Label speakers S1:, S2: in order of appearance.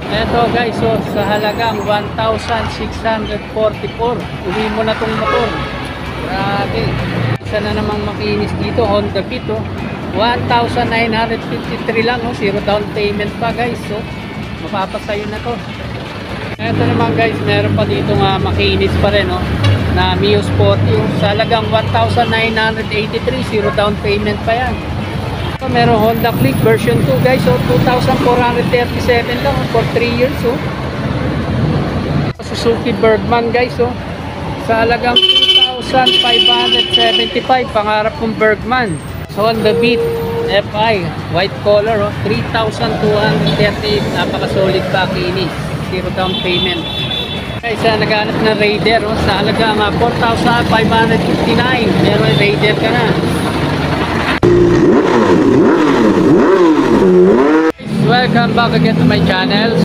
S1: Eto guys, so sa halagang 1,644, uwi mo na tong motor. Grabe. Isa na namang makinis dito, Honda Beat, oh. 1,953 lang, oh. Zero down payment pa guys, so mapapasayo na to. Eto naman guys, meron pa dito nga makinis pa rin, oh, na Mio Sporty, oh. Sa halagang 1,983, zero down payment pa yan. So, meron Honda Click version 2 guys, so 2,437 lang, oh, for 3 years, oh. Suzuki Bergman guys, oh, sa halagang 2,575, pangarap kong Bergman. So Honda Beat FI white color, oh, 3,238, napaka solid pakinis, zero down payment. Guys, naghanap ng Raider, oh, sa halagang 4,559, meron Raider ka na. Welcome back again to my channel.